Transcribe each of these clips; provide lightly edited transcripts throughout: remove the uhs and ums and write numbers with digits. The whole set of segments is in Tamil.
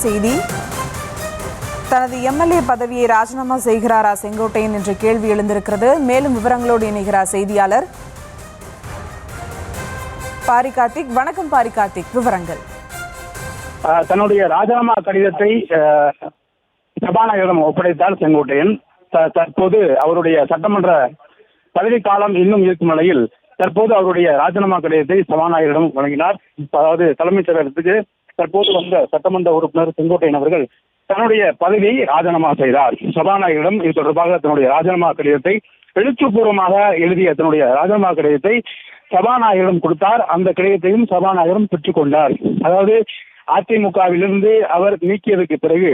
செய்தி. தனது எம்எல்ஏ பதவியை ராஜினாமா செய்கிறாரா செங்கோட்டையன் என்ற கேள்வி எழுந்திருக்கிறது. மேலும் விவரங்களோடு இணைகிறார் செய்தியாளர் பாரி கார்த்திக். வணக்கம் பாரி கார்த்திக், விவரங்கள். தன்னுடைய ராஜினாமா கடிதத்தை சபாநாயகரிடம் ஒப்படைத்தார் செங்கோட்டையன். தற்போது அவருடைய சட்டமன்ற பதவிக்காலம் இன்னும் இருக்கும் நிலையில் தற்போது அவருடைய ராஜினாமா கடிதத்தை சபாநாயகரிடம் வழங்கினார். அதாவது தலைமைச் செயலகத்துக்கு தற்போது வந்த சட்டமன்ற உறுப்பினர் செங்கோட்டையன் அவர்கள் தன்னுடைய பதவியை ராஜினாமா செய்தார். சபாநாயகரிடம் இது தொடர்பாக தன்னுடைய ராஜினாமா கடிதத்தை எழுத்துப்பூர்வமாக எழுதிய தன்னுடைய ராஜினாமா கடிதத்தை சபாநாயகரிடம் கொடுத்தார். அந்த கடிதத்தையும் சபாநாயகரும் பெற்றுக் கொண்டார். அதாவது அதிமுகவிலிருந்து அவர் நீக்கியதற்கு பிறகு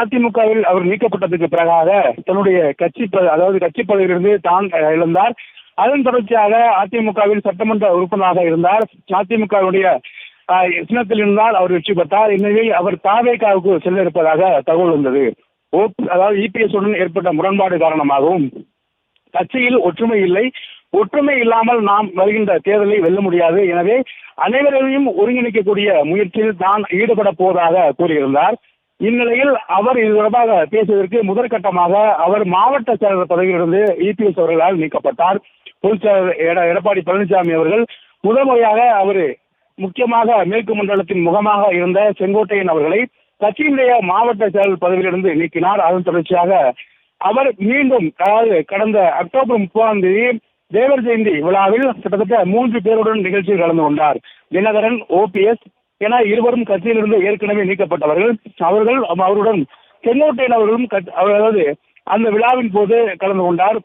அதிமுகவில் அவர் நீக்கப்பட்டதுக்கு பிறகாக தன்னுடைய கட்சி பதவியிலிருந்து தான் இழந்தார். அதன் தொடர்ச்சியாக அதிமுகவில் சட்டமன்ற உறுப்பினராக இருந்தார். அதிமுகவுடைய சின்னத்தில் இருந்தால் அவர் வெற்றி பெற்றார். இந்நிலையில் அவர் தாவேகாவுக்கு செல்ல இருப்பதாக தகவல் வந்தது. அதாவது இபிஎஸ் உடன் ஏற்பட்ட முரண்பாடு காரணமாகவும் கட்சியில் ஒற்றுமை இல்லை, ஒற்றுமை இல்லாமல் நாம் வருகின்ற தேர்தலை வெல்ல முடியாது, எனவே அனைவரையும் ஒருங்கிணைக்கக்கூடிய முயற்சியில் தான் ஈடுபட போவதாக கூறியிருந்தார். இந்நிலையில் அவர் இது தொடர்பாக பேசுவதற்கு முதற்கட்டமாக அவர் மாவட்ட செயலர் பதவியிலிருந்து இபிஎஸ் அவர்களால் நீக்கப்பட்டார். பொதுச்செயலர் எடப்பாடி பழனிசாமி அவர்கள் முதல் முறையாக அவர் முக்கியமாக மேற்கு மண்டலத்தின் முகமாக இருந்த செங்கோட்டையன் அவர்களை கட்சியினுடைய மாவட்ட செயலர் பதவியிலிருந்து நீக்கினார். அதன் தொடர்ச்சியாக அவர் மீண்டும், அதாவது கடந்த அக்டோபர் 30ஆம் தேதி தேவர் ஜெயந்தி விழாவில் கிட்டத்தட்ட 3 பேருடன் நிகழ்ச்சியில் கலந்து கொண்டார். தினகரன், ஓபிஎஸ் என இருவரும் கட்சியிலிருந்து ஏற்கனவே நீக்கப்பட்டவர்கள். அவருடன் செங்கோட்டையன் அவர்களும் அதாவது அந்த விழாவின் போது கலந்து கொண்டார்.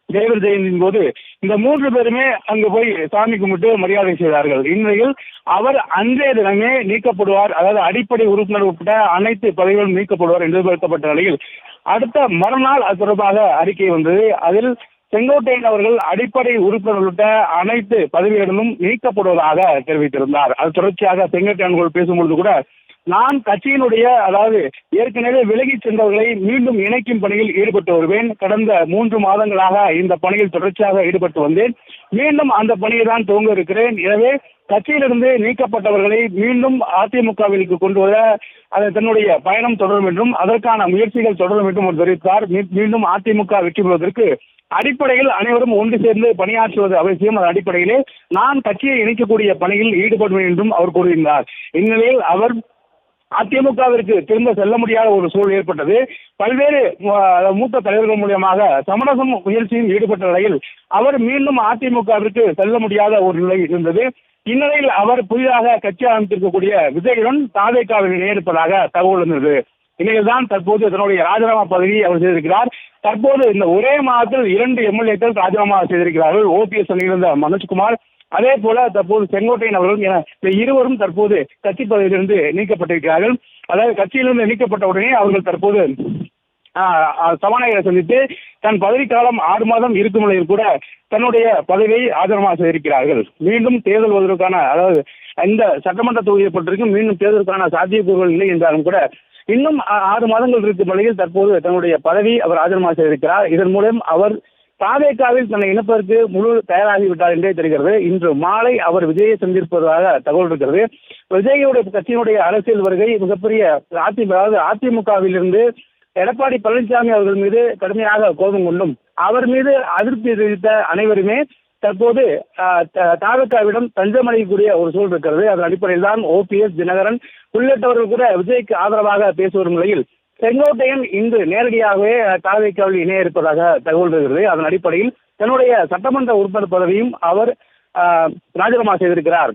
தேவர் ஜெயந்தியின் போது இந்த 3 பேருமே அங்கு போய் சாமி கும்பிட்டு மரியாதை செய்தார்கள். இந்நிலையில் அவர் அன்றைய தினமே நீக்கப்படுவார், அதாவது அடிப்படை உறுப்பினர் உட்பட அனைத்து பதவிகளும் நீக்கப்படுவார் என்று எதிர்பார்க்கப்பட்ட நிலையில் அடுத்த மறுநாள் அது தொடர்பாக அறிக்கை வந்தது. அதில் செங்கோட்டையன் அவர்கள் அடிப்படை உறுப்பினர் உள்ளிட்ட அனைத்து பதவிகளிலும் நீக்கப்படுவதாக தெரிவித்திருந்தார். அது தொடர்ச்சியாக செங்கோட்டையன் அவர்கள் பேசும்பொழுது கூட நான் கட்சியினுடைய, அதாவது ஏற்கனவே விலகி சென்றவர்களை மீண்டும் இணைக்கும் பணியில் ஈடுபட்டு வருவேன். கடந்த 3 மாதங்களாக இந்த பணியில் தொடர்ச்சியாக ஈடுபட்டு வந்தேன். மீண்டும் அந்த பணியை தான் துவங்க இருக்கிறேன். எனவே கட்சியிலிருந்து நீக்கப்பட்டவர்களை மீண்டும் அதிமுகவிற்கு கொண்டு வர தன்னுடைய பயணம் தொடரும் என்றும் அதற்கான முயற்சிகள் தொடரும் என்றும் அவர் தெரிவித்தார். மீண்டும் அதிமுக வெற்றி பெறுவதற்கு அடிப்படையில் அனைவரும் ஒன்று சேர்ந்து பணியாற்றுவது அவசியம். அதன் அடிப்படையிலே நான் கட்சியை இணைக்கக்கூடிய பணியில் ஈடுபடுவேன் என்றும் அவர் கூறியிருந்தார். இந்நிலையில் அவர் அதிமுகவிற்கு திரும்ப செல்ல முடியாத ஒரு சூழல் ஏற்பட்டது. பல்வேறு மூத்த தலைவர்கள் மூலியமாக சமரசம் முயற்சியில் ஈடுபட்ட நிலையில் அவர் மீண்டும் அதிமுகவிற்கு செல்ல முடியாத ஒரு நிலை இருந்தது. இந்நிலையில் அவர் புதிதாக கட்சி ஆரம்பித்திருக்கக்கூடிய விஜயுடன் தாவேகாவில் இணையிருப்பதாக தகவல் இருந்தது. இந்நிலையில்தான் தற்போது தன்னுடைய ராஜினாமா பதவியை அவர் செய்திருக்கிறார். தற்போது இந்த ஒரே மாதத்தில் 2 எம்எல்ஏக்கள் ராஜினாமா செய்திருக்கிறார்கள். ஓபிஎஸ் அணியிலிருந்த மனோஜ்குமார், அதே போல தற்போது செங்கோட்டையன் அவர்கள் என இந்த இருவரும் தற்போது கட்சி பதவியிலிருந்து நீக்கப்பட்டிருக்கிறார்கள். அதாவது கட்சியிலிருந்து நீக்கப்பட்ட உடனே அவர்கள் தற்போது சபாநாயகரை சந்தித்து தன் பதவிக்காலம் 6 மாதம் இருக்கும் நிலையில் கூட தன்னுடைய பதவியை ராஜினாமா செய்திருக்கிறார்கள். மீண்டும் தேர்தல் வருவதற்கான, அதாவது இந்த சட்டமன்ற தொகுதியை பொறுத்திருக்கும் மீண்டும் தேர்தலுக்கான சாத்தியக்கூறுகள் இல்லை என்றாலும் கூட இன்னும் 6 மாதங்கள் இருக்கும் நிலையில் தற்போது தன்னுடைய பதவி அவர் ராஜினாமா செய்திருக்கிறார். இதன் மூலம் அவர் தாவேகாவில் தன்னை இணைப்பதற்கு முழு தயாராகிவிட்டார் என்றே தெரிகிறது. இன்று மாலை அவர் விஜயை சந்திப்பதாக தகவல் இருக்கிறது. விஜயுடைய கட்சியினுடைய அரசியல் வருகை மிகப்பெரிய அதிமுகவில் இருந்து எடப்பாடி பழனிசாமி அவர்கள் மீது கடுமையாக கோபம் கொண்டும் அவர் மீது அதிருப்தி தெரிவித்த அனைவருமே தற்போது தாவேகாவிடம் தஞ்சமடையக்கூடிய ஒரு சூழல் இருக்கிறது. அதன் அடிப்படையில் தான் ஓபிஎஸ், தினகரன் உள்ளிட்டவர்கள் கூட விஜய்க்கு ஆதரவாக பேசி வரும் நிலையில் செங்கோட்டையன் இன்று நேரடியாகவே தாவேகாவில் இணைய இருப்பதாக தகவல் வருகிறது. அதன் அடிப்படையில் தன்னுடைய சட்டமன்ற உறுப்பினர் பதவியும் அவர் ராஜினாமா செய்திருக்கிறார்.